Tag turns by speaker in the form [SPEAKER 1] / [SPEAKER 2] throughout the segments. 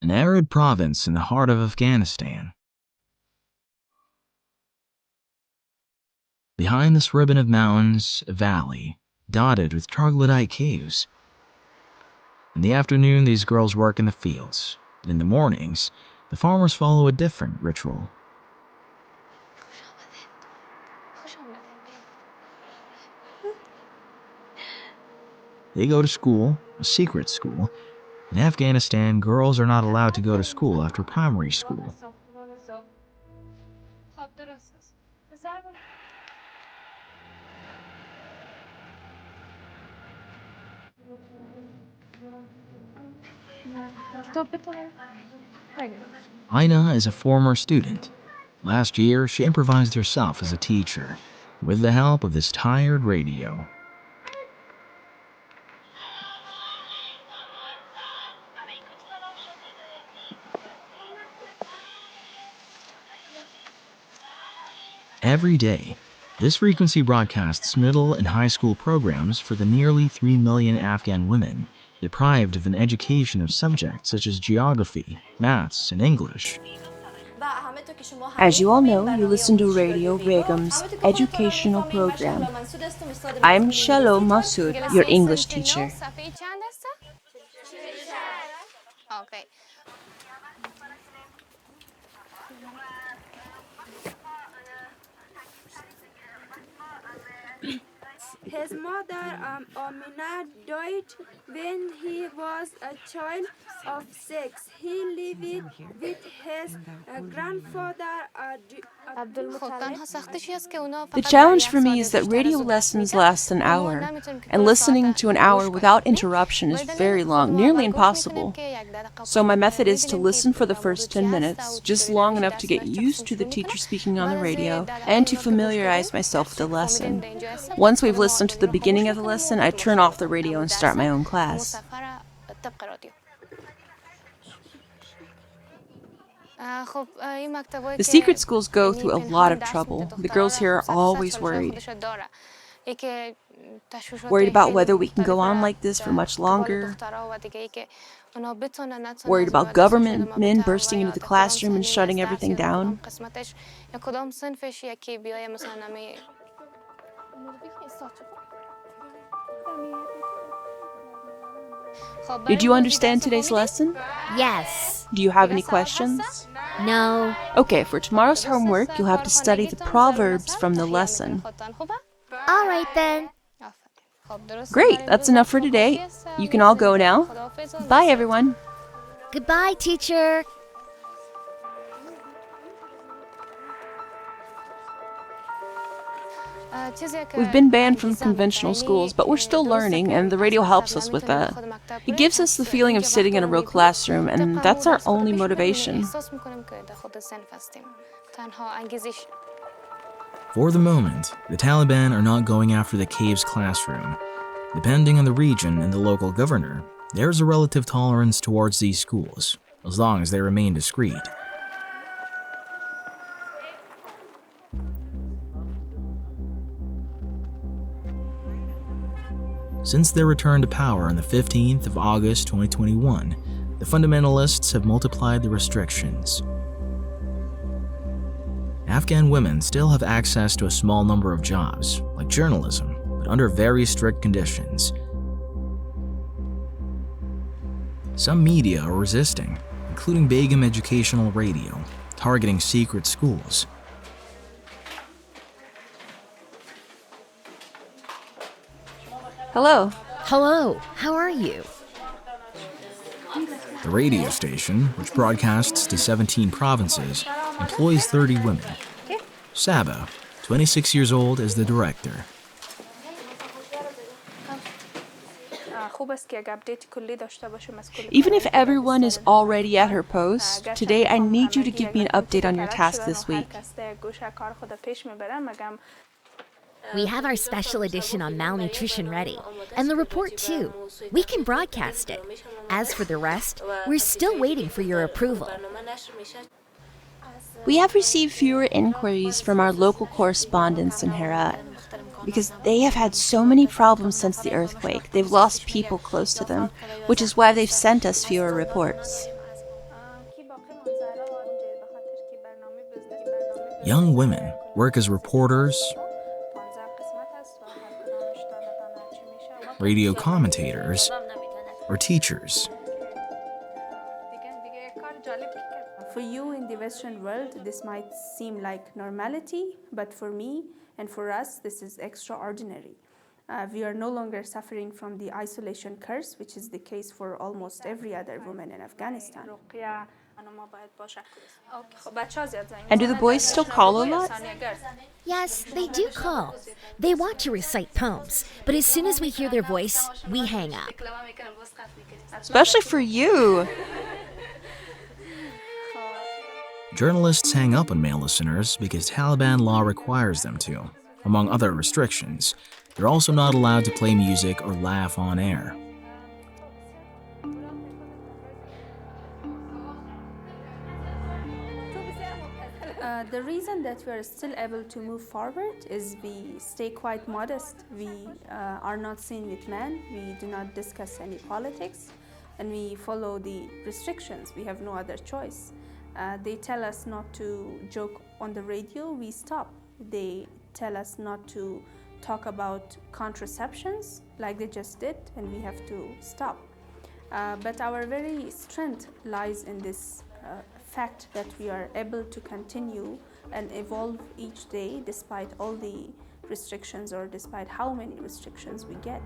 [SPEAKER 1] an arid province in the heart of Afghanistan. Behind this ribbon of mountains, a valley, dotted with troglodyte caves. In the afternoon, these girls work in the fields, and in the mornings, the farmers follow a different ritual. They go to school, a secret school. In Afghanistan, girls are not allowed to go to school after primary school. Aina is a former student. Last year, she improvised herself as a teacher, with the help of this tired radio. Every day, this frequency broadcasts middle and high school programs for the nearly 3 million Afghan women deprived of an education of subjects such as geography, maths, and English.
[SPEAKER 2] As you all know, you listen to Radio Begum's educational program. I'm Shalom Masood, your English teacher.
[SPEAKER 3] Okay.
[SPEAKER 4] His mother, Amina, died when he was a child of 6. He lived with his grandfather.
[SPEAKER 2] The challenge for me is that radio lessons last an hour, and listening to an hour without interruption is very long, nearly impossible. So my method is to listen for the first 10 minutes, just long enough to get used to the teacher speaking on the radio, and to familiarize myself with the lesson. Once we've listened to the beginning of the lesson, I turn off the radio and start my own class. The secret schools go through a lot of trouble. The girls here are always worried. Worried about whether we can go on like this for much longer. Worried about government men bursting into the classroom and shutting everything down. Did you understand today's lesson?
[SPEAKER 5] Yes.
[SPEAKER 2] Do you have any questions?
[SPEAKER 5] No.
[SPEAKER 2] Okay, for tomorrow's homework, you'll have to study the proverbs from the lesson.
[SPEAKER 5] All right then.
[SPEAKER 2] Great, that's enough for today. You can all go now. Bye, everyone.
[SPEAKER 5] Goodbye, teacher.
[SPEAKER 2] We've been banned from conventional schools, but we're still learning, and the radio helps us with that. It gives us the feeling of sitting in a real classroom, and that's our only motivation.
[SPEAKER 1] For the moment, the Taliban are not going after the cave's classroom. Depending on the region and the local governor, there's a relative tolerance towards these schools, as long as they remain discreet. Since their return to power on the 15th of August 2021, the fundamentalists have multiplied the restrictions. Afghan women still have access to a small number of jobs, like journalism, but under very strict conditions. Some media are resisting, including Begum Educational Radio, targeting secret schools.
[SPEAKER 2] Hello.
[SPEAKER 5] Hello. How are you?
[SPEAKER 1] The radio station, which broadcasts to 17 provinces, employs 30 women. Saba, 26 years old, is the director.
[SPEAKER 2] Even if everyone is already at her post, today I need you to give me an update on your task this week.
[SPEAKER 5] We have our special edition on malnutrition ready, and the report too. We can broadcast it. As for the rest, we're still waiting for your approval.
[SPEAKER 2] We have received fewer inquiries from our local correspondents in Herat because they have had so many problems since the earthquake. They've lost people close to them, which is why they've sent us fewer reports.
[SPEAKER 1] Young women work as reporters, radio commentators, or teachers.
[SPEAKER 4] For you in the Western world, this might seem like normality, but for me and for us, this is extraordinary. We are no longer suffering from the isolation curse, which is the case for almost every other woman in Afghanistan.
[SPEAKER 2] And do the boys still call a lot?
[SPEAKER 5] Yes, they do call. They want to recite poems, but as soon as we hear their voice, we hang up.
[SPEAKER 2] Especially for you.
[SPEAKER 1] Journalists hang up on male listeners because Taliban law requires them to. Among other restrictions, they're also not allowed to play music or laugh on air.
[SPEAKER 4] The reason that we are still able to move forward is we stay quite modest. We are not seen with men. We do not discuss any politics, and we follow the restrictions. We have no other choice. They tell us not to joke on the radio. We stop. They tell us not to talk about contraceptions like they just did, and we have to stop. But our very strength lies in this fact that we are able to continue and evolve each day despite all the restrictions, or despite how many restrictions we get.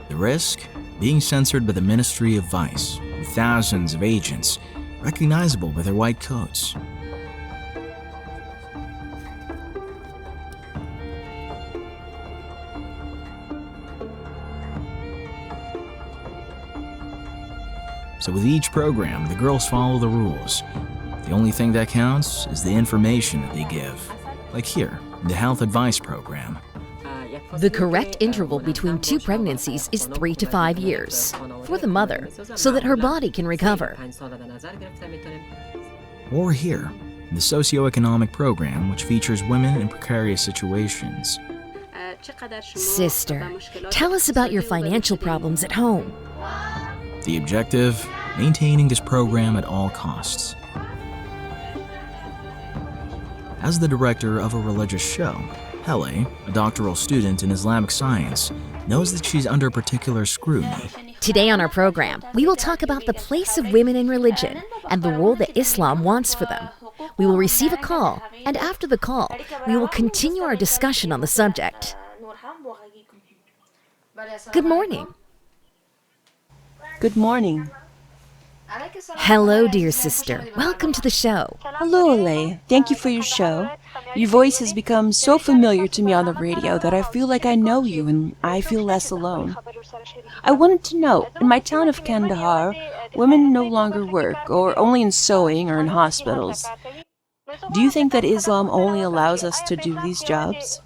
[SPEAKER 1] The risk? Being censored by the Ministry of Vice, with thousands of agents recognizable by their white coats. So with each program, the girls follow the rules. The only thing that counts is the information that they give. Like here, in the health advice program.
[SPEAKER 5] The correct interval between 2 pregnancies is 3 to 5 years for the mother, so that her body can recover.
[SPEAKER 1] Or here, in the socioeconomic program, which features women in precarious situations.
[SPEAKER 5] Sister, tell us about your financial problems at home.
[SPEAKER 1] The objective, maintaining this program at all costs. As the director of a religious show, Hele, a doctoral student in Islamic science, knows that she's under particular scrutiny.
[SPEAKER 5] Today on our program, we will talk about the place of women in religion and the role that Islam wants for them. We will receive a call, and after the call, we will continue our discussion on the subject. Good morning.
[SPEAKER 2] Good morning.
[SPEAKER 5] Hello, dear sister. Welcome to the show.
[SPEAKER 2] Hello, Ale. Thank you for your show. Your voice has become so familiar to me on the radio that I feel like I know you and I feel less alone. I wanted to know, in my town of Kandahar, women no longer work, or only in sewing or in hospitals. Do you think that Islam only allows us to do these jobs?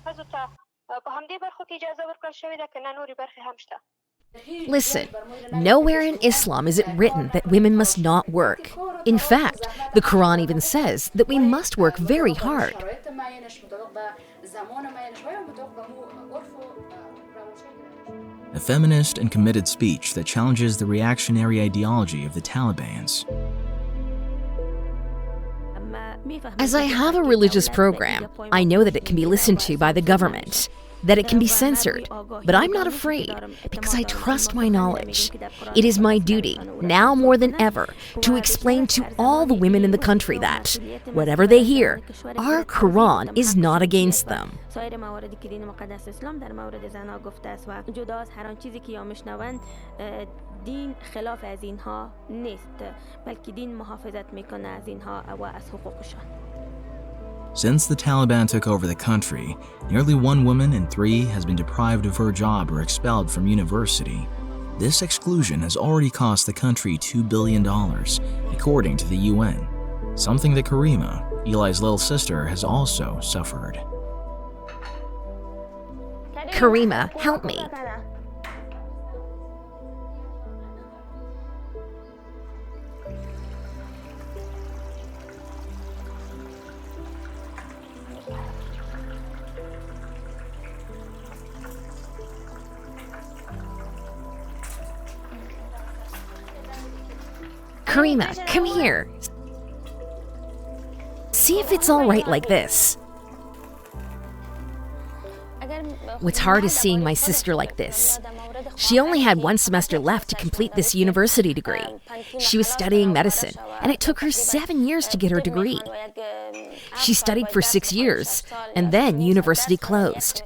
[SPEAKER 5] Listen, nowhere in Islam is it written that women must not work. In fact, the Quran even says that we must work very hard.
[SPEAKER 1] A feminist and committed speech that challenges the reactionary ideology of the Talibans.
[SPEAKER 5] As I have a religious program, I know that it can be listened to by the government, that it can be censored, but I'm not afraid because I trust my knowledge. It is my duty, now more than ever, to explain to all the women in the country that, whatever they hear, our Quran is not against them.
[SPEAKER 6] دین خلاف از اینها نیست بلکه دین محافظت میکنه از اینها و از حقوقشان.
[SPEAKER 1] Since the Taliban took over the country, nearly 1 woman in 3 has been deprived of her job or expelled from university. This exclusion has already cost the country $2 billion, according to the UN, something that Karima, Eli's little sister, has also suffered.
[SPEAKER 5] Karima, help me. Karima, come here. See if it's all right like this. What's hard is seeing my sister like this. She only had 1 semester left to complete this university degree. She was studying medicine, and it took her 7 years to get her degree. She studied for 6 years, and then university closed.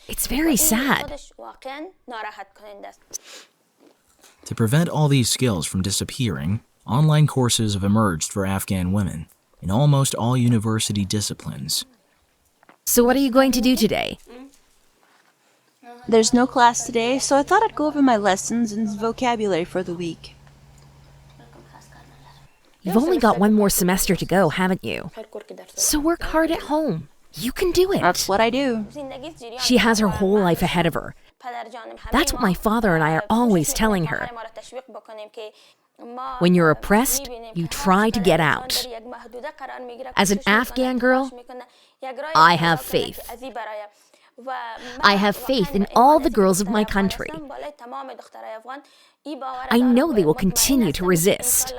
[SPEAKER 5] It's very sad.
[SPEAKER 1] To prevent all these skills from disappearing, online courses have emerged for Afghan women in almost all university disciplines.
[SPEAKER 5] So what are you going to do today?
[SPEAKER 2] There's no class today, so I thought I'd go over my lessons and vocabulary for the week.
[SPEAKER 5] You've only got 1 more semester to go, haven't you? So work hard at home. You can do it.
[SPEAKER 2] That's what I do.
[SPEAKER 5] She has her whole life ahead of her. That's what my father and I are always telling her. When you're oppressed, you try to get out. As an Afghan girl, I have faith. I have faith in all the girls of my country. I know they will continue to resist.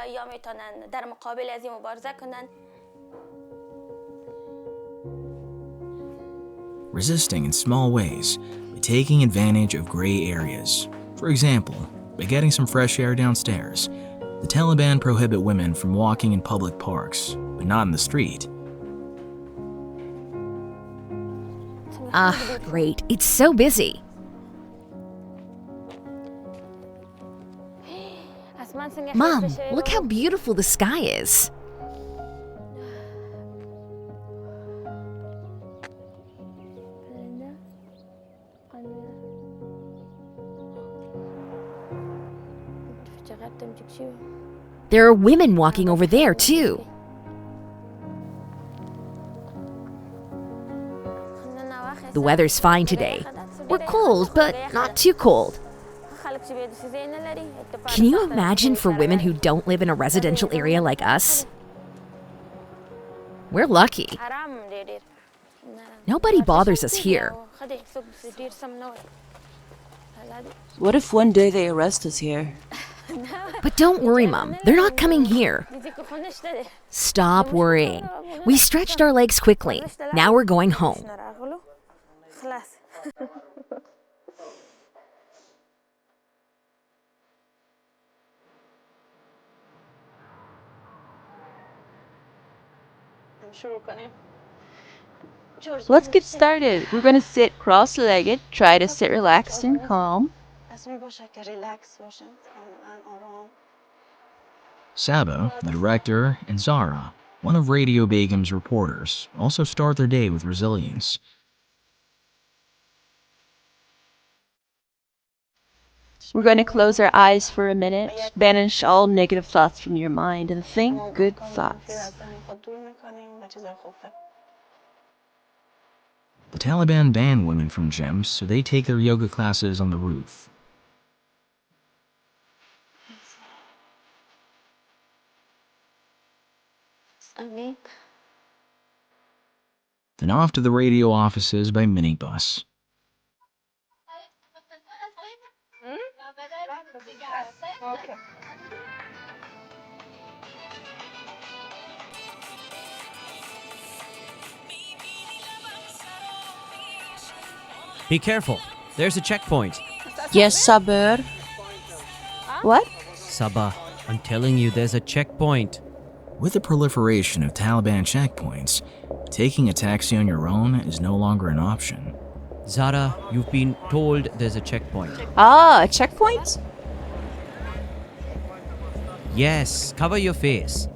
[SPEAKER 1] Resisting in small ways, by taking advantage of gray areas. For example, by getting some fresh air downstairs. The Taliban prohibit women from walking in public parks, but not in the street.
[SPEAKER 5] Ah, great. It's so busy. Mom, look how beautiful the sky is. There are women walking over there, too. The weather's fine today. We're cold, but not too cold. Can you imagine for women who don't live in a residential area like us? We're lucky. Nobody bothers us here.
[SPEAKER 2] What if one day they arrest us here?
[SPEAKER 5] But don't worry, Mom. They're not coming here. Stop worrying. We stretched our legs quickly. Now we're going home.
[SPEAKER 2] Let's get started. We're going to sit cross-legged, try to sit relaxed and calm.
[SPEAKER 1] Saba, the director, and Zara, one of Radio Begum's reporters, also start their day with resilience.
[SPEAKER 2] We're going to close our eyes for a minute, banish all negative thoughts from your mind, and think good thoughts.
[SPEAKER 1] The Taliban ban women from gyms, so they take their yoga classes on the roof. Then off to the radio offices by minibus.
[SPEAKER 7] Be careful. There's a checkpoint.
[SPEAKER 2] Yes, Sabir. What?
[SPEAKER 7] Sabah, I'm telling you, there's a checkpoint.
[SPEAKER 1] With the proliferation of Taliban checkpoints, taking a taxi on your own is no longer an option.
[SPEAKER 7] Zara, you've been told there's a checkpoint.
[SPEAKER 2] Ah, a checkpoint?
[SPEAKER 7] Yes, cover your face.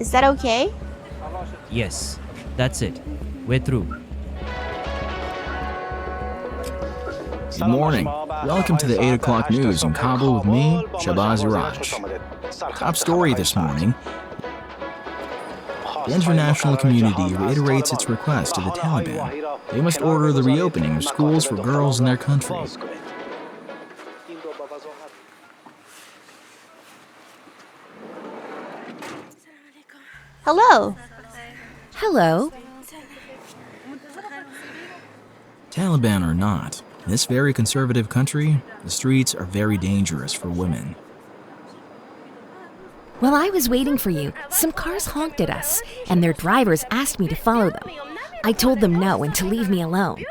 [SPEAKER 2] Is that okay?
[SPEAKER 7] Yes, that's it. We're through.
[SPEAKER 1] Good morning. Welcome to the 8 o'clock news in Kabul with me, Shabazz Iraj. Top story this morning. The international community reiterates its request to the Taliban. They must order the reopening of schools for girls in their country.
[SPEAKER 2] Hello.
[SPEAKER 5] Hello.
[SPEAKER 1] Taliban or not, in this very conservative country, the streets are very dangerous for women.
[SPEAKER 5] While I was waiting for you, some cars honked at us, and their drivers asked me to follow them. I told them no and to leave me alone.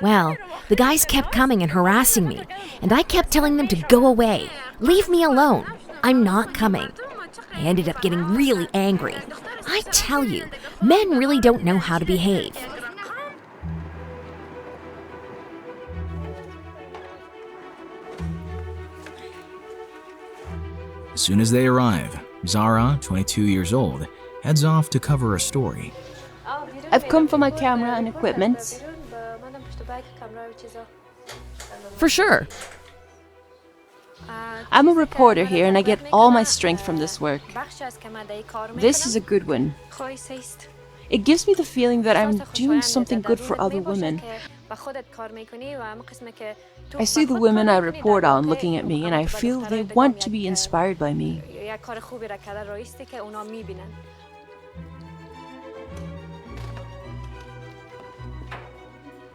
[SPEAKER 5] Well, the guys kept coming and harassing me, and I kept telling them to go away. Leave me alone. I'm not coming. I ended up getting really angry. I tell you, men really don't know how to behave.
[SPEAKER 1] As soon as they arrive, Zara, 22 years old, heads off to cover a story.
[SPEAKER 2] I've come for my camera and equipment.
[SPEAKER 5] For sure.
[SPEAKER 2] I'm a reporter here and I get all my strength from this work. This is a good one. It gives me the feeling that I'm doing something good for other women. I see the women I report on looking at me and I feel they want to be inspired by me.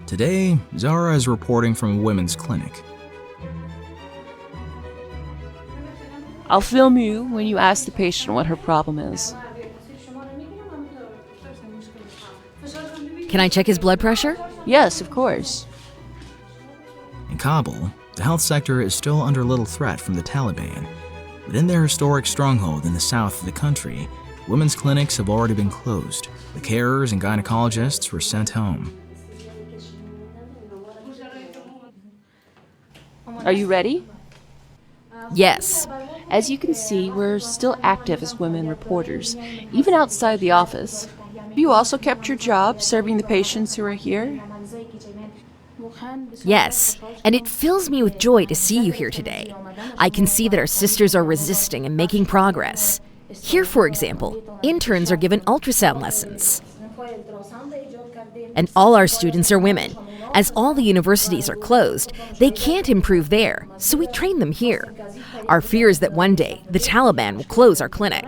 [SPEAKER 1] Today, Zara is reporting from a women's clinic.
[SPEAKER 2] I'll film you when you ask the patient what her problem is.
[SPEAKER 5] Can I check his blood pressure?
[SPEAKER 2] Yes, of course.
[SPEAKER 1] In Kabul, the health sector is still under little threat from the Taliban, but in their historic stronghold in the south of the country, women's clinics have already been closed. The carers and gynecologists were sent home.
[SPEAKER 2] Are you ready?
[SPEAKER 5] Yes.
[SPEAKER 2] As you can see, we're still active as women reporters, even outside the office. Have you also kept your job serving the patients who are here?
[SPEAKER 5] Yes, and it fills me with joy to see you here today. I can see that our sisters are resisting and making progress. Here, for example, interns are given ultrasound lessons. And all our students are women. As all the universities are closed, they can't improve there, so we train them here. Our fear is that one day, the Taliban will close our clinic.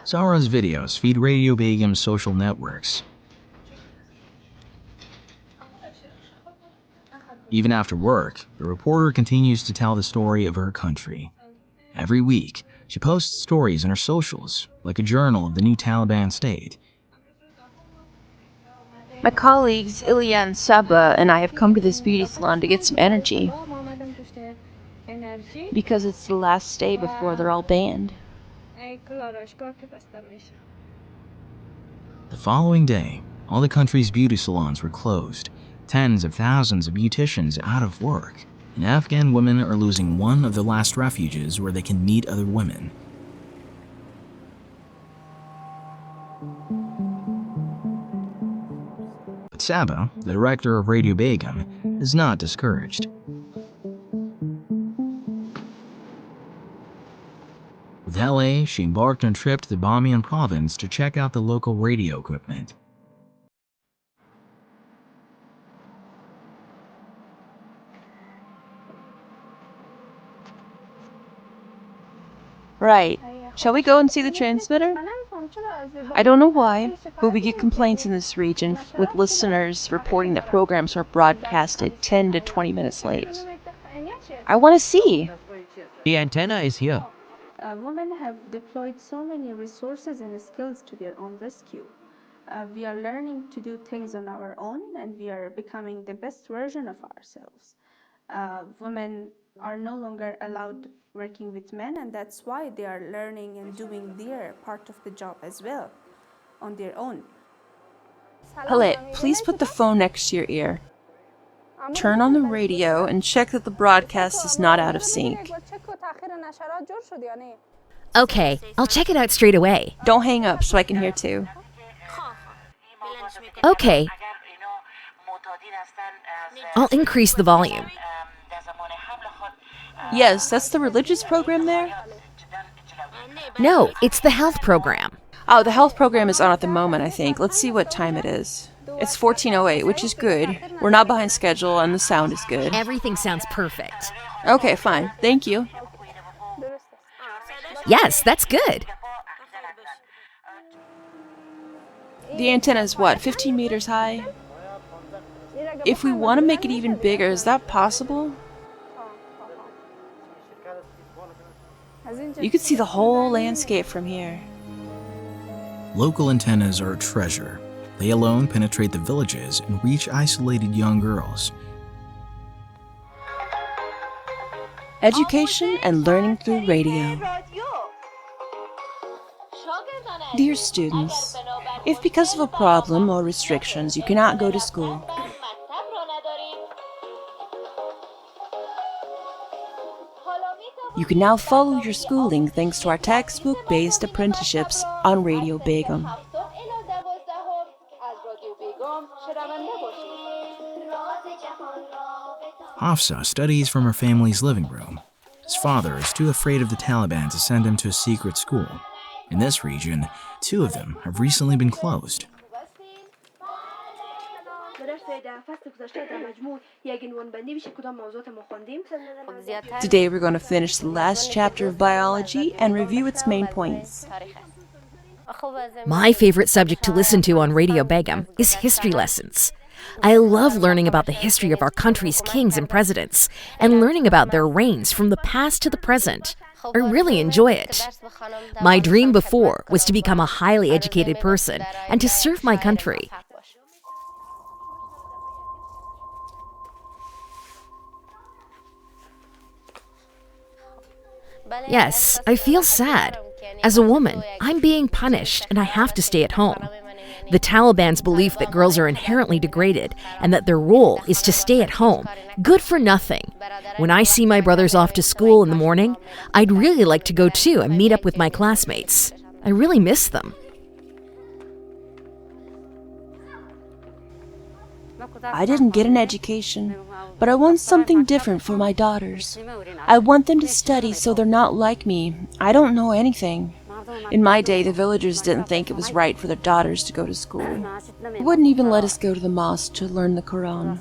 [SPEAKER 1] Zara's videos feed Radio Begum's social networks. Even after work, the reporter continues to tell the story of her country. Every week, she posts stories on her socials, like a journal of the new Taliban state.
[SPEAKER 2] My colleagues Ilya and Saba and I have come to this beauty salon to get some energy. Because it's the last day before they're all banned.
[SPEAKER 1] The following day, all the country's beauty salons were closed. Tens of thousands of beauticians out of work, and Afghan women are losing one of the last refuges where they can meet other women. But Saba, the director of Radio Begum, is not discouraged. With LA, she embarked on a trip to the Bamiyan province to check out the local radio equipment.
[SPEAKER 2] Right. Shall we go and see the transmitter? I don't know why, but we get complaints in this region with listeners reporting that programs are broadcasted 10 to 20 minutes late. I want to see.
[SPEAKER 7] The antenna is here.
[SPEAKER 4] Women have deployed so many resources and skills to their own rescue. We are learning to do things on our own, and we are becoming the best version of ourselves. Women are no longer allowed working with men, and that's why they are learning and doing their part of the job as well on their own.
[SPEAKER 2] Halit, please put the phone next to your ear. Turn on the radio and check that the broadcast is not out of sync.
[SPEAKER 5] Okay, I'll check it out straight away.
[SPEAKER 2] Don't hang up so I can hear too.
[SPEAKER 5] Okay. I'll increase the volume.
[SPEAKER 2] Yes, that's the religious program there?
[SPEAKER 5] No, it's the health program.
[SPEAKER 2] Oh, the health program is on at the moment, I think. Let's see what time it is. It's 14:08, which is good. We're not behind schedule, and the sound is good.
[SPEAKER 5] Everything sounds perfect.
[SPEAKER 2] Okay, fine. Thank you.
[SPEAKER 5] Yes, that's good.
[SPEAKER 2] The antenna is what, 15 meters high? If we want to make it even bigger, is that possible? You can see the whole landscape from here.
[SPEAKER 1] Local antennas are a treasure. They alone penetrate the villages and reach isolated young girls.
[SPEAKER 2] Education and learning through radio. Dear students, if because of a problem or restrictions you cannot go to school, you can now follow your schooling thanks to our textbook-based apprenticeships on Radio Begum.
[SPEAKER 1] Hafsa studies from her family's living room. His father is too afraid of the Taliban to send him to a secret school. In this region, 2 of them have recently been closed.
[SPEAKER 2] Today we're going to finish the last chapter of biology and review its main points.
[SPEAKER 5] My favorite subject to listen to on Radio Begum is history lessons. I love learning about the history of our country's kings and presidents and learning about their reigns from the past to the present. I really enjoy it. My dream before was to become a highly educated person and to serve my country. Yes, I feel sad. As a woman, I'm being punished and I have to stay at home. The Taliban's belief that girls are inherently degraded and that their role is to stay at home, good for nothing. When I see my brothers off to school in the morning, I'd really like to go too and meet up with my classmates. I really miss them.
[SPEAKER 2] I didn't get an education, but I want something different for my daughters. I want them to study so they're not like me. I don't know anything. In my day, the villagers didn't think it was right for their daughters to go to school. They wouldn't even let us go to the mosque to learn the Quran.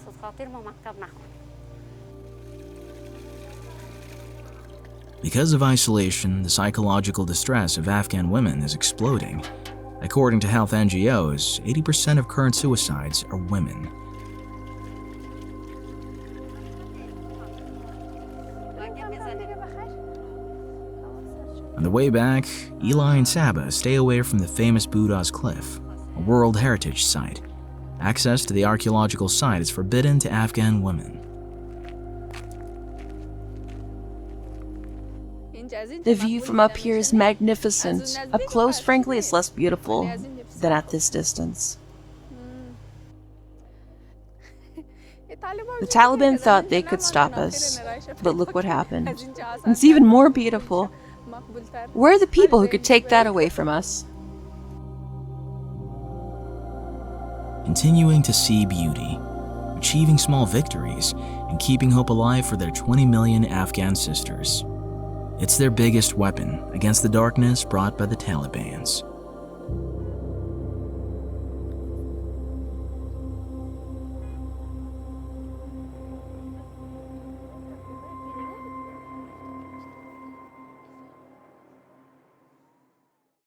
[SPEAKER 1] Because of isolation, the psychological distress of Afghan women is exploding. According to health NGOs, 80% of current suicides are women. On the way back, Eli and Saba stay away from the famous Buddha's Cliff, a World Heritage Site. Access to the archaeological site is forbidden to Afghan women.
[SPEAKER 2] The view from up here is magnificent. Up close, frankly, it's less beautiful than at this distance. The Taliban thought they could stop us, but look what happened. It's even more beautiful. Where are the people who could take that away from us?
[SPEAKER 1] Continuing to see beauty, achieving small victories, and keeping hope alive for their 20 million Afghan sisters. It's their biggest weapon against the darkness brought by the Talibans.